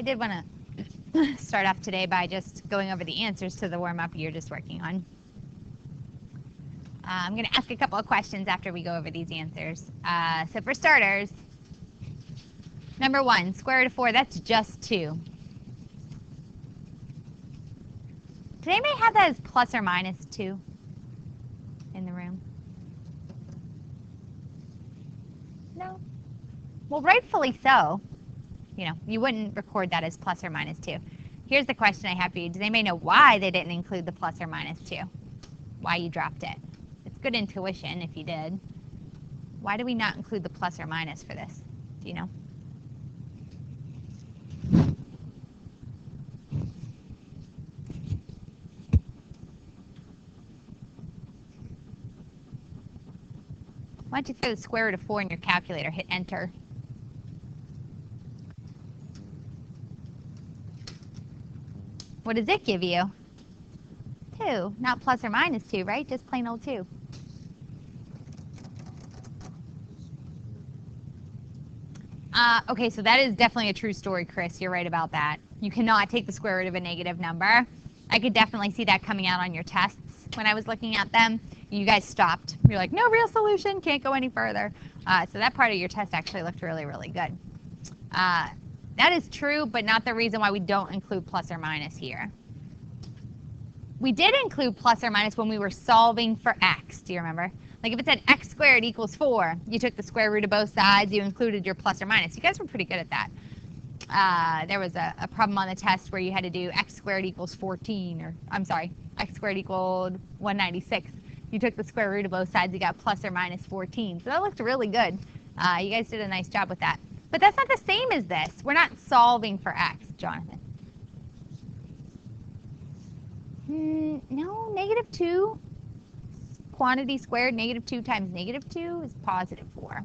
I did want to start off today by just going over the answers to the warm-up you're just working on. I'm going to ask a couple of questions after we go over these answers. So for starters, number 1, square root of 4, that's just 2. Did anybody have that as plus or minus 2 in the room? No? Well, rightfully so. You know, you wouldn't record that as plus or minus 2. Here's the question I have for you. Does anybody know why they didn't include the plus or minus 2? Why you dropped it? It's good intuition if you did. Why do we not include the plus or minus for this? Do you know? Why don't you throw the square root of 4 in your calculator, hit enter. What does it give you? 2, not plus or minus 2, right? Just plain old 2. Okay, so that is definitely a true story, Chris. You're right about that. You cannot take the square root of a negative number. I could definitely see that coming out on your tests when I was looking at them. You guys stopped. You're like, no real solution, can't go any further. So that part of your test actually looked really, really good. That is true, but not the reason why we don't include plus or minus here. We did include plus or minus when we were solving for x. Do you remember? Like if it said x squared equals 4, you took the square root of both sides, you included your plus or minus. You guys were pretty good at that. There was a problem on the test where you had to do x squared equals 14, or I'm sorry, x squared equaled 196. You took the square root of both sides, you got plus or minus 14. So that looked really good. You guys did a nice job with that. But that's not the same as this. We're not solving for x, Jonathan. No, negative 2. Quantity squared, negative 2 times negative 2 is positive 4.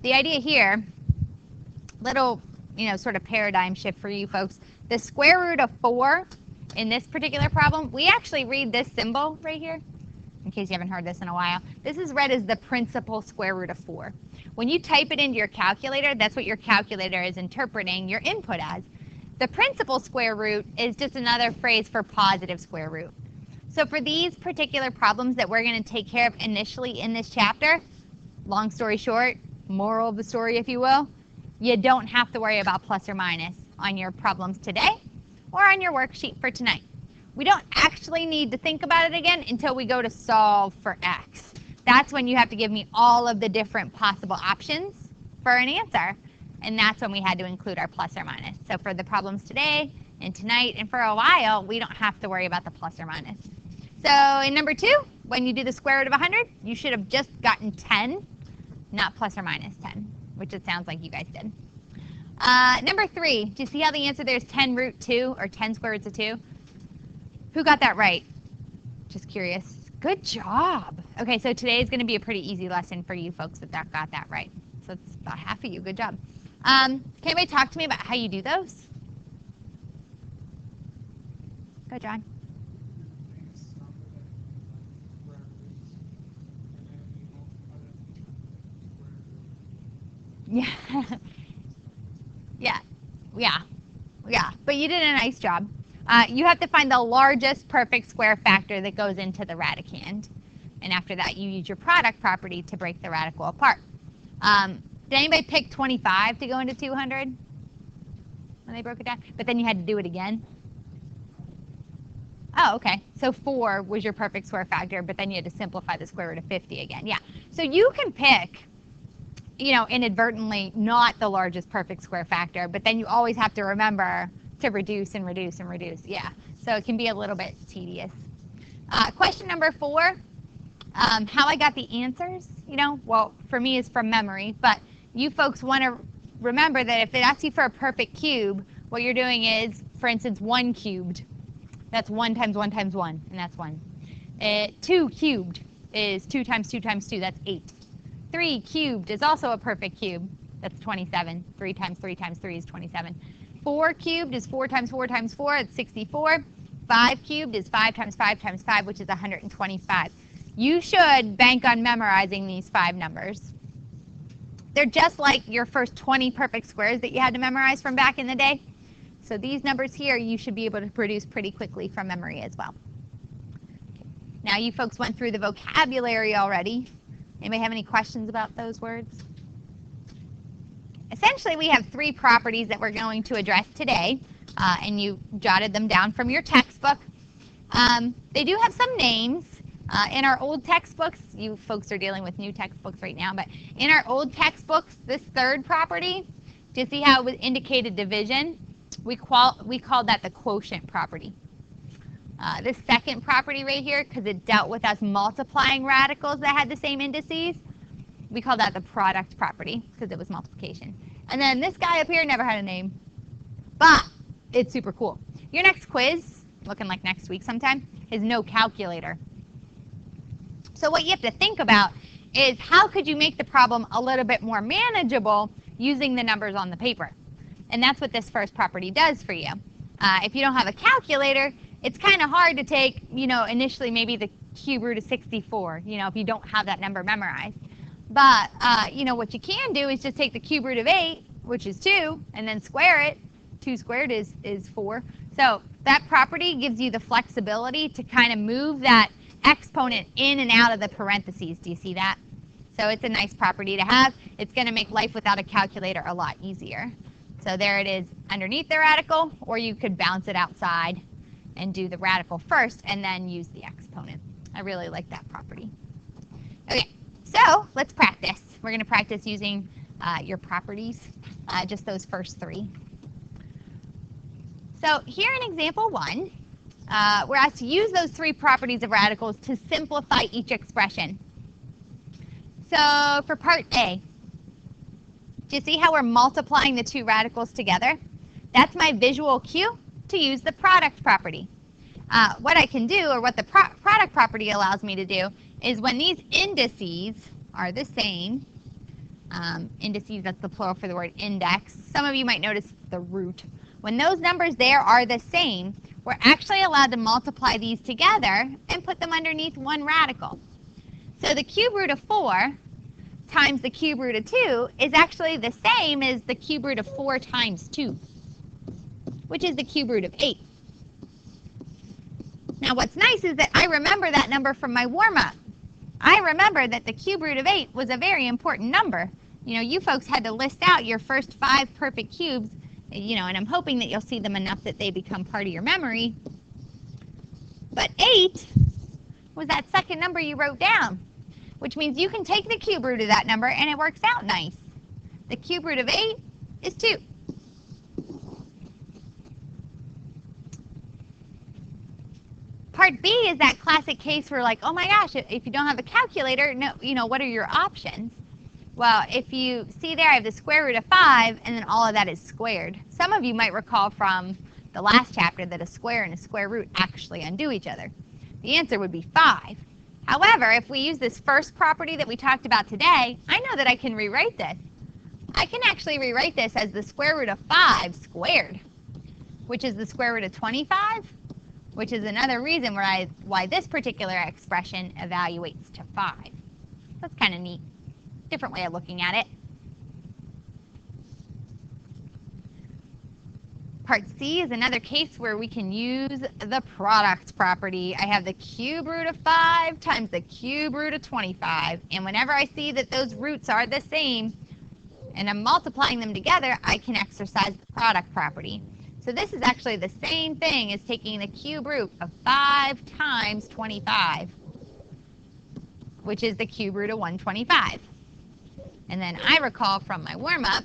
The idea here, little, sort of paradigm shift for you folks. The square root of 4 in this particular problem, we actually read this symbol right here. In case you haven't heard this in a while, this is read as the principal square root of 4. When you type it into your calculator, that's what your calculator is interpreting your input as. The principal square root is just another phrase for positive square root. So for these particular problems that we're going to take care of initially in this chapter, long story short, moral of the story if you will, you don't have to worry about plus or minus on your problems today or on your worksheet for tonight. We don't actually need to think about it again until we go to solve for x. That's when you have to give me all of the different possible options for an answer. And that's when we had to include our plus or minus. So for the problems today and tonight and for a while, we don't have to worry about the plus or minus. So in number 2, when you do the square root of 100, you should have just gotten 10, not plus or minus 10, which it sounds like you guys did. Number 3, do you see how the answer there is 10 root 2 or 10 square roots of 2? Who got that right? Just curious. Good job. Okay, so today is going to be a pretty easy lesson for you folks that got that right. So it's about half of you. Good job. Can anybody talk to me about how you do those? Go, John. Yeah. Yeah. But you did a nice job. You have to find the largest perfect square factor that goes into the radicand. And after that, you use your product property to break the radical apart. Did anybody pick 25 to go into 200 when they broke it down? But then you had to do it again? Oh, okay. So 4 was your perfect square factor, but then you had to simplify the square root of 50 again. Yeah. So you can pick, inadvertently not the largest perfect square factor, but then you always have to remember to reduce and reduce and reduce. Yeah. So it can be a little bit tedious. Question number 4. How I got the answers, well, for me is from memory, but you folks want to remember that if it asks you for a perfect cube, what you're doing is, for instance, 1 cubed. That's 1 times 1 times 1, and that's 1. 2 cubed is 2 times 2 times 2, that's 8. 3 cubed is also a perfect cube, that's 27. 3 times 3 times 3 is 27. 4 cubed is 4 times 4 times 4, it's 64. 5 cubed is 5 times 5 times 5, which is 125. You should bank on memorizing these 5 numbers. they're just like your first 20 perfect squares that you had to memorize from back in the day. So these numbers here you should be able to produce pretty quickly from memory as well. Now you folks went through the vocabulary already. Anybody have any questions about those words? Essentially, we have three properties that we're going to address today, and you jotted them down from your textbook. They do have some names. In our old textbooks, you folks are dealing with new textbooks right now, but in our old textbooks, this third property, do you see how it indicated division? We called that the quotient property. This second property right here, because it dealt with us multiplying radicals that had the same indices, we call that the product property because it was multiplication. And then this guy up here never had a name, but it's super cool. Your next quiz, looking like next week sometime, is no calculator. So what you have to think about is how could you make the problem a little bit more manageable using the numbers on the paper? And that's what this first property does for you. If you don't have a calculator, it's kind of hard to take, initially maybe the cube root of 64, if you don't have that number memorized. But, what you can do is just take the cube root of 8, which is 2, and then square it. 2 squared is 4. So that property gives you the flexibility to kind of move that exponent in and out of the parentheses. Do you see that? So it's a nice property to have. It's going to make life without a calculator a lot easier. So there it is underneath the radical, or you could bounce it outside and do the radical first and then use the exponent. I really like that property. Okay, so let's practice. We're going to practice using your properties, just those first three. So here in example 1, we're asked to use those three properties of radicals to simplify each expression. So for part A, do you see how we're multiplying the two radicals together? That's my visual cue to use the product property. What I can do, or what the product property allows me to do, is when these indices are the same, indices, that's the plural for the word index. Some of you might notice the root. When those numbers there are the same, we're actually allowed to multiply these together and put them underneath one radical. So the cube root of 4 times the cube root of 2 is actually the same as the cube root of 4 times 2, which is the cube root of 8. Now what's nice is that I remember that number from my warm-up. I remember that the cube root of 8 was a very important number. You folks had to list out your first 5 perfect cubes, and I'm hoping that you'll see them enough that they become part of your memory. But 8 was that second number you wrote down, which means you can take the cube root of that number and it works out nice. The cube root of 8 is 2. Part B is that classic case where, like, oh my gosh, if you don't have a calculator, no, what are your options? Well, if you see there, I have the square root of 5, and then all of that is squared. Some of you might recall from the last chapter that a square and a square root actually undo each other. The answer would be 5. However, if we use this first property that we talked about today, I know that I can rewrite this. I can actually rewrite this as the square root of 5 squared, which is the square root of 25, which is another reason why this particular expression evaluates to 5. That's kind of neat. Different way of looking at it. Part C is another case where we can use the product property. I have the cube root of 5 times the cube root of 25. And whenever I see that those roots are the same and I'm multiplying them together, I can exercise the product property. So this is actually the same thing as taking the cube root of 5 times 25, which is the cube root of 125. And then I recall from my warm-up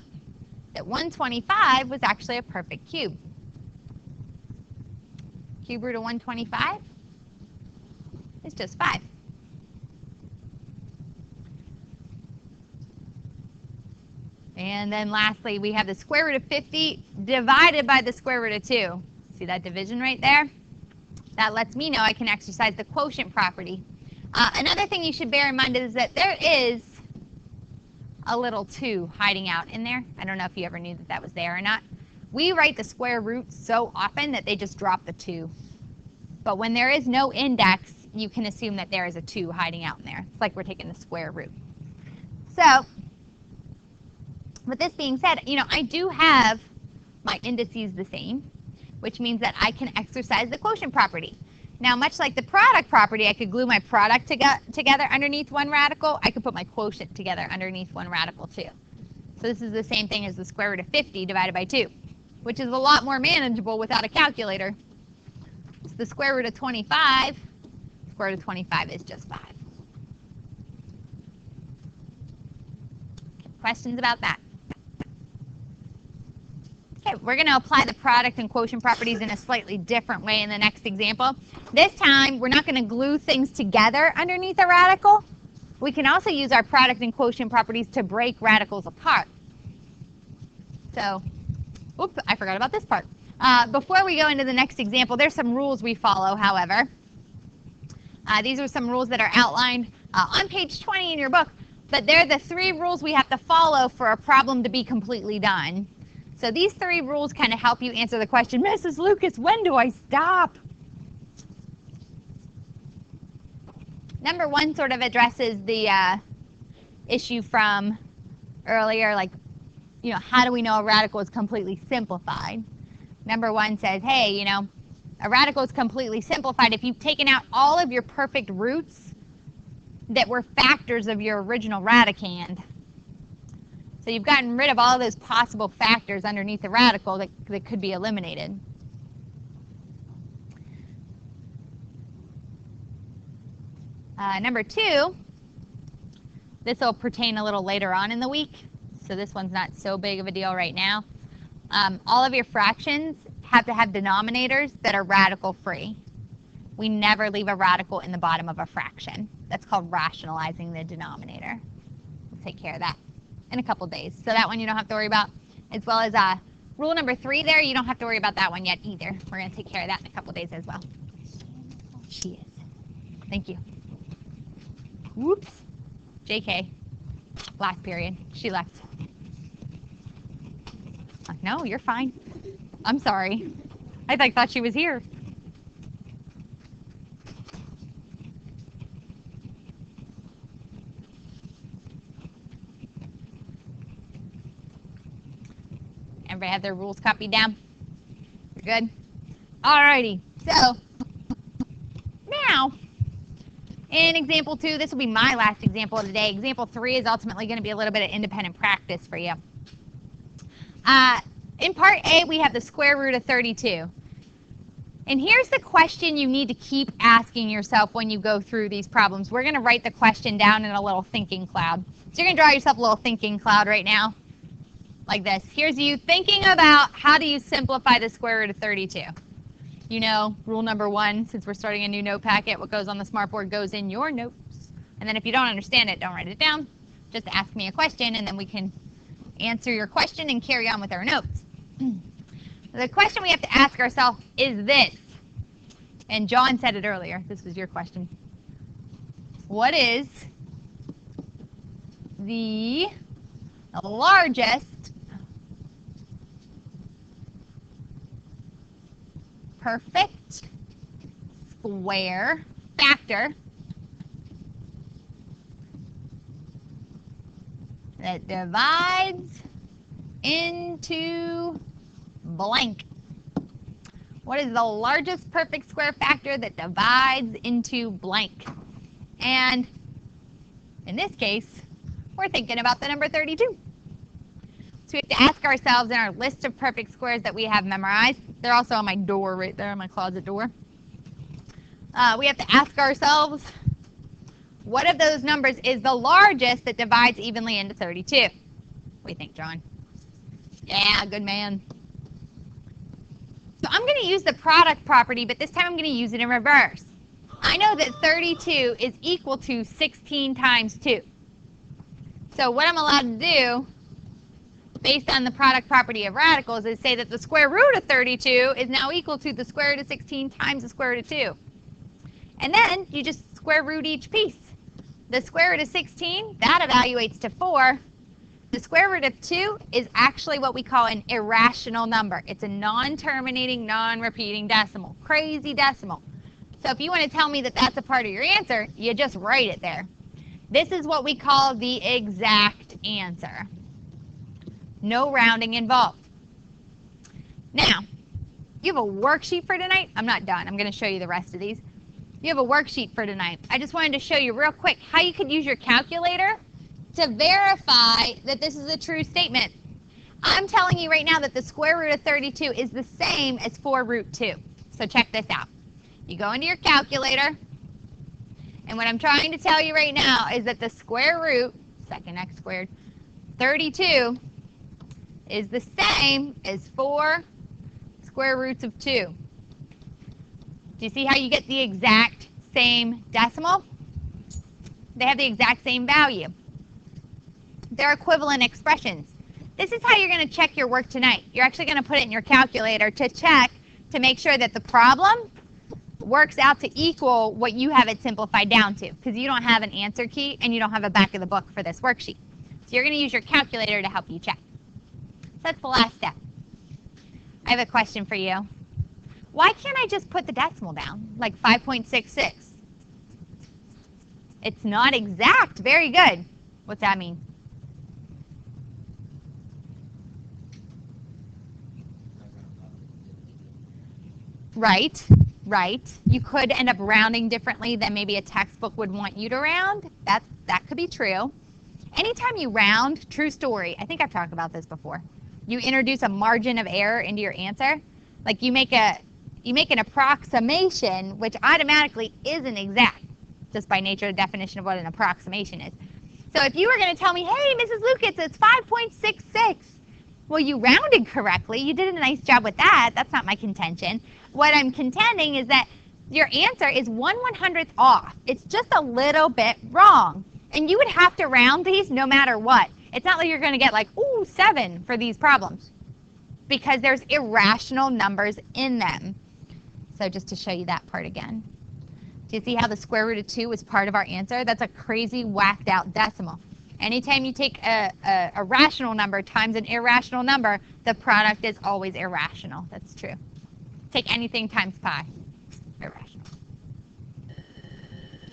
that 125 was actually a perfect cube. Cube root of 125 is just 5. And then lastly, we have the square root of 50 divided by the square root of 2. See that division right there? That lets me know I can exercise the quotient property. Another thing you should bear in mind is that there is a little 2 hiding out in there. I don't know if you ever knew that that was there or not. We write the square root so often that they just drop the 2. But when there is no index, you can assume that there is a 2 hiding out in there. It's like we're taking the square root. So With this being said, I do have my indices the same, which means that I can exercise the quotient property. Now, much like the product property, I could glue my product together underneath one radical. I could put my quotient together underneath one radical too. So this is the same thing as the square root of 50 divided by 2, which is a lot more manageable without a calculator. So the square root of 25, square root of 25 is just 5. Questions about that? Okay, we're going to apply the product and quotient properties in a slightly different way in the next example. This time, we're not going to glue things together underneath a radical. We can also use our product and quotient properties to break radicals apart. So, oops, I forgot about this part. Before we go into the next example, there's some rules we follow, however. These are some rules that are outlined on page 20 in your book, but they're the 3 rules we have to follow for a problem to be completely done. So these 3 rules kind of help you answer the question, Mrs. Lucas, when do I stop? Number 1 sort of addresses the issue from earlier, like, how do we know a radical is completely simplified? Number 1 says, hey, a radical is completely simplified if you've taken out all of your perfect roots that were factors of your original radicand. So you've gotten rid of all those possible factors underneath the radical that could be eliminated. Number 2, this will pertain a little later on in the week, so this one's not so big of a deal right now. All of your fractions have to have denominators that are radical free. We never leave a radical in the bottom of a fraction. That's called rationalizing the denominator. We'll take care of that in a couple days. So that one you don't have to worry about, as well as rule number 3 there, you don't have to worry about that one yet either. We're going to take care of that in a couple days as well. She is. Thank you. Whoops. JK. Last period. She left. No, you're fine. I'm sorry. I thought she was here. Everybody have their rules copied down? You're good? Alrighty. So, now, in example 2, this will be my last example of the day. Example 3 is ultimately going to be a little bit of independent practice for you. In part A, we have the square root of 32. And here's the question you need to keep asking yourself when you go through these problems. We're going to write the question down in a little thinking cloud. So you're going to draw yourself a little thinking cloud right now, like this. Here's you thinking about how do you simplify the square root of 32. You know, rule number 1, since we're starting a new note packet, what goes on the smartboard goes in your notes. And then if you don't understand it, don't write it down. Just ask me a question, and then we can answer your question and carry on with our notes. The question we have to ask ourselves is this. And John said it earlier. This was your question. What is the largest perfect square factor that divides into blank? What is the largest perfect square factor that divides into blank? And in this case, we're thinking about the number 32. So we have to ask ourselves in our list of perfect squares that we have memorized. They're also on my door right there, on my closet door. We have to ask ourselves, what of those numbers is the largest that divides evenly into 32? What do you think, John? Yeah, good man. So I'm going to use the product property, but this time I'm going to use it in reverse. I know that 32 is equal to 16 times 2. So what I'm allowed to do, based on the product property of radicals, is say that the square root of 32 is now equal to the square root of 16 times the square root of 2. And then you just square root each piece. The square root of 16, that evaluates to 4. The square root of 2 is actually what we call an irrational number. It's a non-terminating, non-repeating decimal. Crazy decimal. So if you want to tell me that that's a part of your answer, you just write it there. This is what we call the exact answer. No rounding involved. Now, you have a worksheet for tonight. I'm not done. I'm going to show you the rest of these. You have a worksheet for tonight. I just wanted to show you real quick how you could use your calculator to verify that this is a true statement. I'm telling you right now that the square root of 32 is the same as 4 root 2. So check this out. You go into your calculator, and what I'm trying to tell you right now is that the square root, second x squared, 32 is the same as 4 square roots of 2. Do you see how you get the exact same decimal? They have the exact same value. They're equivalent expressions. This is how you're going to check your work tonight. You're actually going to put it in your calculator to check to make sure that the problem works out to equal what you have it simplified down to, because you don't have an answer key and you don't have a back of the book for this worksheet. So you're going to use your calculator to help you check. So that's the last step. I have a question for you. Why can't I just put the decimal down, like 5.66? It's not exact. Very good. What's that mean? Right, right. You could end up rounding differently than maybe a textbook would want you to round. That could be true. Anytime you round, true story, I think I've talked about this before. You introduce a margin of error into your answer. Like you make an approximation, which automatically isn't exact, just by nature of the definition of what an approximation is. So if you were going to tell me, hey, Mrs. Lucas, it's 5.66. Well, you rounded correctly. You did a nice job with that. That's not my contention. What I'm contending is that your answer is 1/100th off. It's just a little bit wrong. And you would have to round these no matter what. It's not like you're going to get like, ooh, 7 for these problems, because there's irrational numbers in them. So just to show you that part again. Do you see how the square root of 2 is part of our answer? That's a crazy whacked out decimal. Anytime you take a rational number times an irrational number, the product is always irrational. That's true. Take anything times pi. Irrational.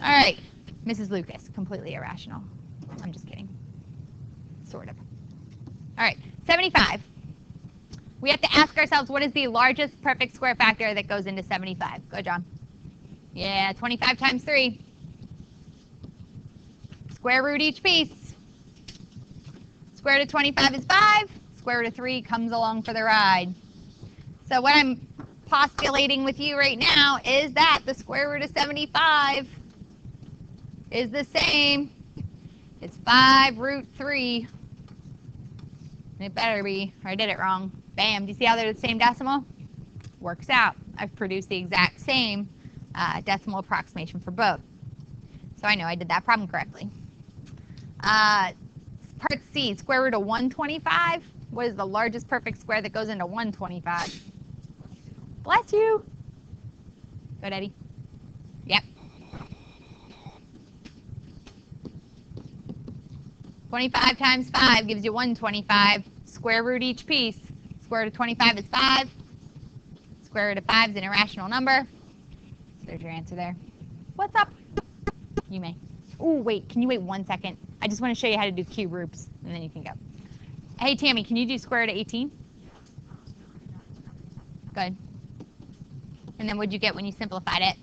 All right. Mrs. Lucas, completely irrational. I'm just kidding. Sort of. All right. 75. We have to ask ourselves, what is the largest perfect square factor that goes into 75? Go, John. Yeah, 25 times 3. Square root each piece. Square root of 25 is 5. Square root of 3 comes along for the ride. So what I'm postulating with you right now is that the square root of 75 is the same. It's 5 root 3. It better be, or I did it wrong. Bam. Do you see how they're the same decimal? Works out. I've produced the exact same decimal approximation for both. So I know I did that problem correctly. Part C, square root of 125. What is the largest perfect square that goes into 125? Bless you. Good, Eddie. Yep. 25 times 5 gives you 125. Square root each piece. Square root of 25 is 5. Square root of 5 is an irrational number. So there's your answer there. What's up? You may. Oh, wait. Can you wait 1 second? I just want to show you how to do cube roots, and then you can go. Hey, Tammy, can you do square root of 18? Good. And then what'd you get when you simplified it?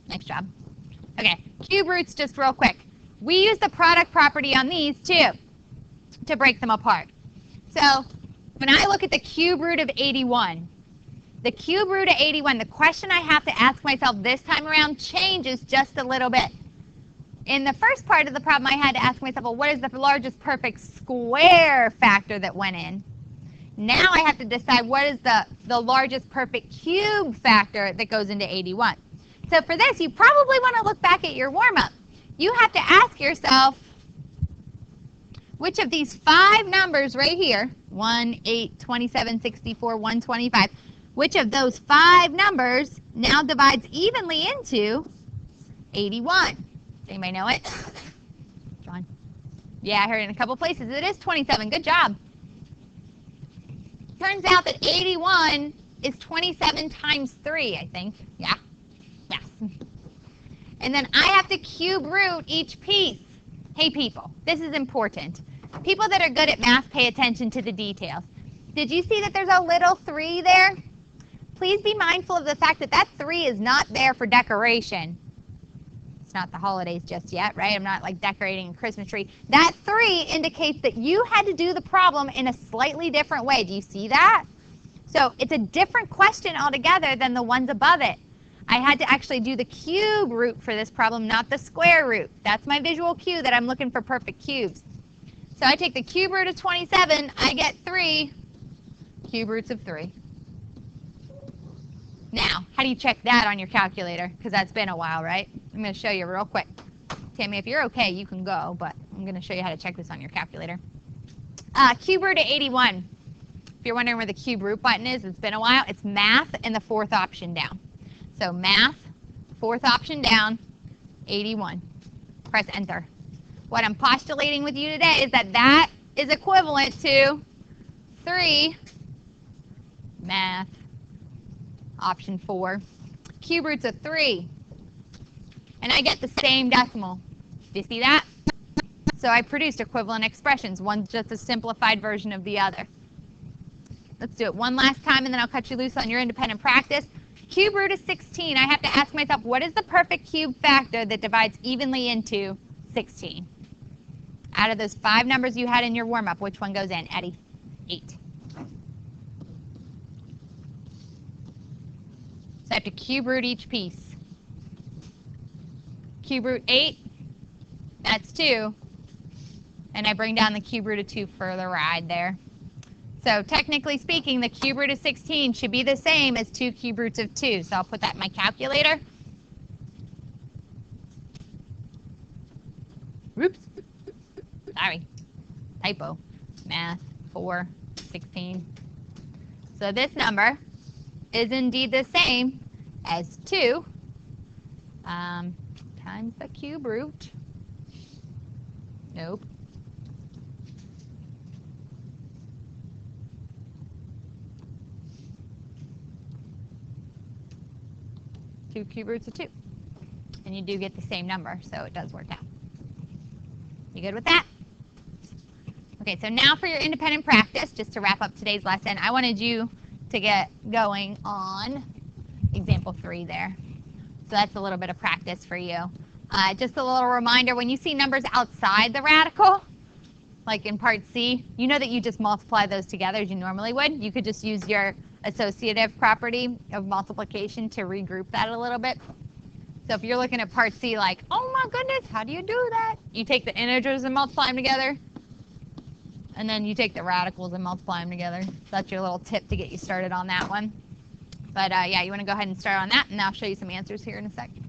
Nice job. Okay, cube roots just real quick. We use the product property on these, too, to break them apart. So when I look at the cube root of 81, the cube root of 81, the question I have to ask myself this time around changes just a little bit. In the first part of the problem, I had to ask myself, well, what is the largest perfect square factor that went in? Now I have to decide what is the largest perfect cube factor that goes into 81. So for this, you probably want to look back at your warm-up. You have to ask yourself, which of these 5 numbers right here, 1, 8, 27, 64, 125, which of those 5 numbers now divides evenly into 81? Anybody know it? John? Yeah, I heard it in a couple places. It is 27. Good job. Turns out that 81 is 27 times 3, I think. Yeah. Yes. And then I have to cube root each piece. Hey, people, this is important. People that are good at math pay attention to the details. Did you see that there's a little 3 there? Please be mindful of the fact that that 3 is not there for decoration. It's not the holidays just yet, right? I'm not like decorating a Christmas tree. That 3 indicates that you had to do the problem in a slightly different way. Do you see that? So it's a different question altogether than the ones above it. I had to actually do the cube root for this problem, not the square root. That's my visual cue that I'm looking for perfect cubes. So I take the cube root of 27, I get 3 cube roots of 3. Now, how do you check that on your calculator? Because that's been a while, right? I'm going to show you real quick. Tammy, if you're okay, you can go, but I'm going to show you how to check this on your calculator. Cube root of 81. If you're wondering where the cube root button is, it's been a while. It's math and the 4th option down. So math, 4th option down, 81. Press enter. What I'm postulating with you today is that that is equivalent to 3 math, option 4, cube roots of 3. And I get the same decimal. Do you see that? So I produced equivalent expressions. One's just a simplified version of the other. Let's do it one last time, and then I'll cut you loose on your independent practice. Cube root of 16. I have to ask myself, what is the perfect cube factor that divides evenly into 16? Out of those 5 numbers you had in your warm-up, which one goes in, Eddie? 8. So I have to cube root each piece. Cube root 8, that's 2. And I bring down the cube root of 2 for the ride there. So technically speaking, the cube root of 16 should be the same as 2 cube roots of 2. So I'll put that in my calculator. Oops. Sorry. Typo. Math 4, 16. So this number is indeed the same as 2 times the cube root. Nope. Two cube roots of 2. And you do get the same number, so it does work out. You good with that? Okay, so now for your independent practice, just to wrap up today's lesson, I wanted you to get going on example 3 there. So that's a little bit of practice for you. Just a little reminder, when you see numbers outside the radical, like in part C, you know that you just multiply those together as you normally would. You could just use your associative property of multiplication to regroup that a little bit. So if you're looking at part C like, oh my goodness, how do you do that? You take the integers and multiply them together, and then you take the radicals and multiply them together. So that's your little tip to get you started on that one. But yeah, you want to go ahead and start on that, and I'll show you some answers here in a sec.